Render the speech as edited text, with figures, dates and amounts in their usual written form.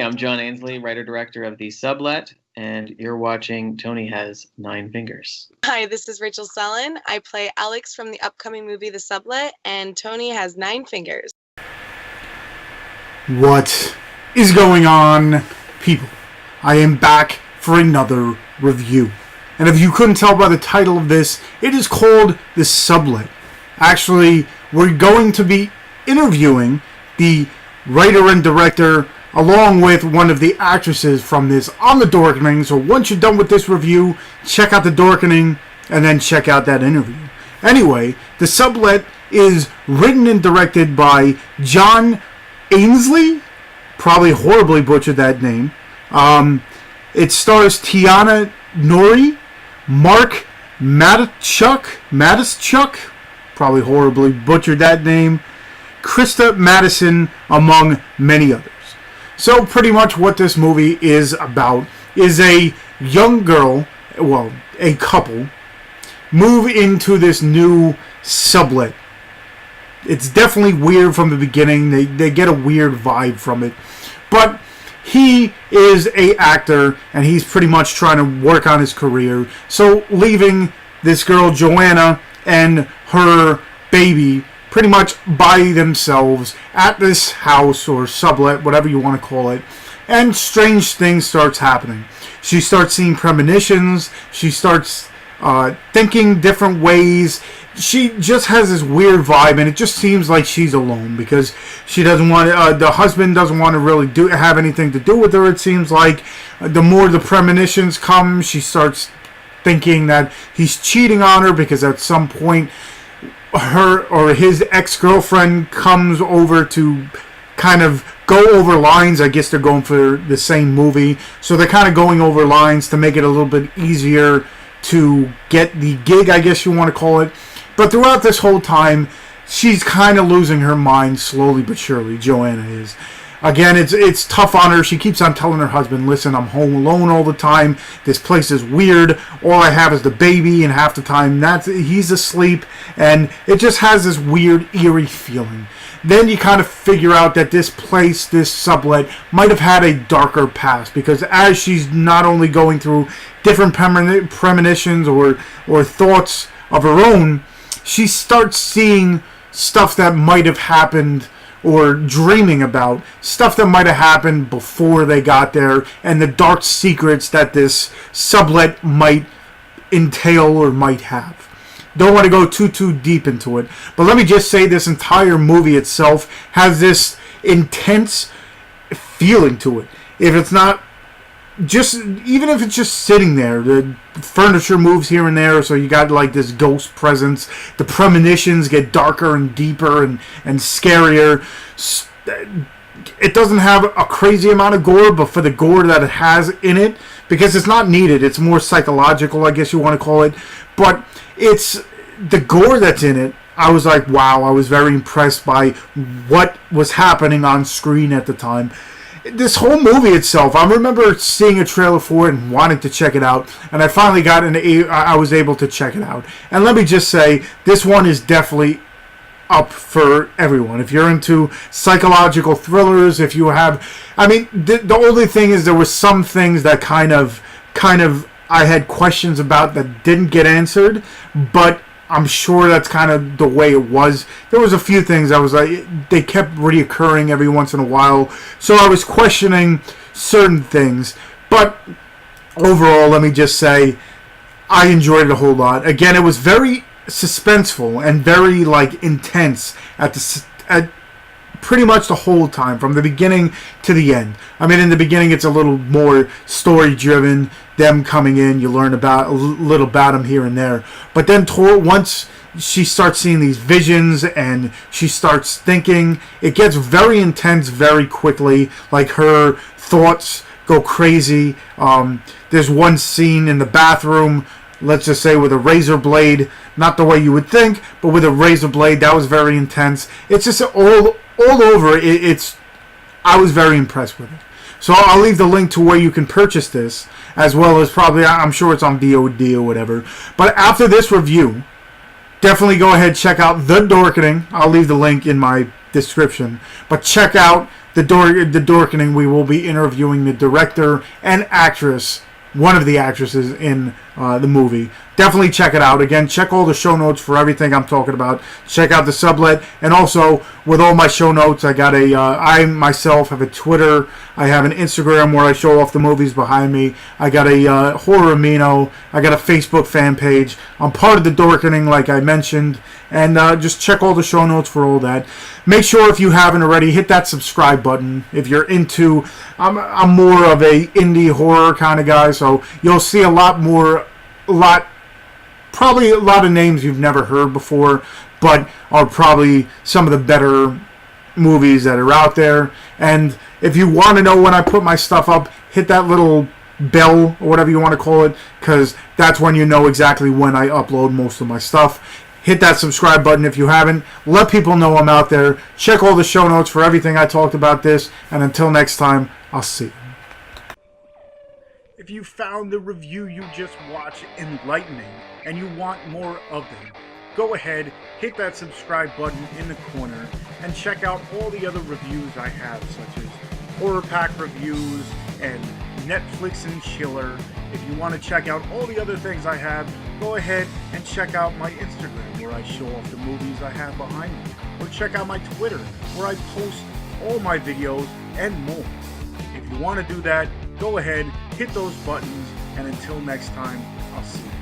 I'm John Ainslie, writer-director of the Sublet, and you're watching Tony Has Nine Fingers. Hi, this is Rachel Sellen. I play Alex from the upcoming movie The Sublet, and Tony has 9 fingers. What is going on, people? I am back for another review. And if you couldn't tell by the title of this, it is called The Sublet. Actually, we're going to be interviewing the writer and director along with one of the actresses from this on The Dorkening. So once you're done with this review, check out The Dorkening and then check out that interview. Anyway, The Sublet is written and directed by John Ainslie. Probably horribly butchered that name. It stars Tianna, Nori, Mark Matechuk. Probably horribly butchered that name. Krista, Madison, among many others. So pretty much what this movie is about is a young girl, well, a couple, move into this new sublet. It's definitely weird from the beginning. They get a weird vibe from it. But he is a actor, and he's pretty much trying to work on his career. So leaving this girl, Joanna, and her baby pretty much by themselves at this house or sublet, whatever you want to call it, and strange things starts happening. She starts seeing premonitions. She starts thinking different ways. She just has this weird vibe, and it just seems like she's alone because she doesn't want the husband doesn't want to really have anything to do with her. It seems like the more the premonitions come, she starts thinking that he's cheating on her because at some point her or his ex-girlfriend comes over to kind of go over lines. I guess they're going for the same movie, so they're kind of going over lines to make it a little bit easier to get the gig, I guess you want to call it. But throughout this whole time, she's kind of losing her mind slowly but surely. Joanna is. Again, it's tough on her. She keeps on telling her husband, listen, I'm home alone all the time. This place is weird. All I have is the baby, and half the time he's asleep. And it just has this weird, eerie feeling. Then you kind of figure out that this place, this sublet, might have had a darker past. Because as she's not only going through different premonitions or thoughts of her own, she starts seeing stuff that might have happened or dreaming about stuff that might have happened before they got there and the dark secrets that this sublet might entail or might have. Don't want to go too deep into it, but let me just say this entire movie itself has this intense feeling to it. If it's not even if it's just sitting there, the furniture moves here and there, so you got like this ghost presence. The premonitions get darker and deeper and scarier. It doesn't have a crazy amount of gore, but for the gore that it has in it, because it's not needed, it's more psychological, I guess you want to call it. But it's the gore that's in it. I was like, wow, I was very impressed by what was happening on screen at the time. This whole movie itself, I remember seeing a trailer for it and wanting to check it out, and I finally I was able to check it out. And let me just say, this one is definitely up for everyone. If you're into psychological thrillers, if you have, I mean, the only thing is there were some things that kind of I had questions about that didn't get answered, but I'm sure that's kind of the way it was. There was a few things I was like, they kept reoccurring every once in a while, so I was questioning certain things. But overall, let me just say, I enjoyed it a whole lot. Again, it was very suspenseful and very like intense at pretty much the whole time, from the beginning to the end. I mean, in the beginning, it's a little more story-driven. Them coming in, you learn about a little about them here and there. But then once she starts seeing these visions and she starts thinking, it gets very intense very quickly. Like her thoughts go crazy. There's one scene in the bathroom, let's just say with a razor blade, not the way you would think, but with a razor blade. That was very intense. It's just all over. I was very impressed with it. So I'll leave the link to where you can purchase this, as well as probably, I'm sure it's on VOD or whatever. But after this review, definitely go ahead, check out The Dorkening. I'll leave the link in my description. But check out the Dorkening, we will be interviewing the director and actress, one of the actresses in the movie. Definitely check it out. Again, check all the show notes for everything I'm talking about. Check out the Sublet. And also, with all my show notes, I got I myself have a Twitter. I have an Instagram where I show off the movies behind me. I got a Horror Amino. I got a Facebook fan page. I'm part of the Dorkening, like I mentioned. And just check all the show notes for all that. Make sure, if you haven't already, hit that subscribe button. If you're into... I'm more of a indie horror kind of guy, so you'll see probably a lot of names you've never heard before, but are probably some of the better movies that are out there. And if you want to know when I put my stuff up, hit that little bell, or whatever you want to call it, because that's when you know exactly when I upload most of my stuff. Hit that subscribe button if you haven't. Let people know I'm out there. Check all the show notes for everything I talked about this. And until next time, I'll see you. If you found the review you just watched enlightening and you want more of them, go ahead, hit that subscribe button in the corner and check out all the other reviews I have, such as Horror Pack reviews and Netflix and Chiller. If you want to check out all the other things I have, go ahead and check out my Instagram, where I show off the movies I have behind me. Or check out my Twitter, where I post all my videos and more. If you want to do that, go ahead, hit those buttons, and until next time, I'll see you.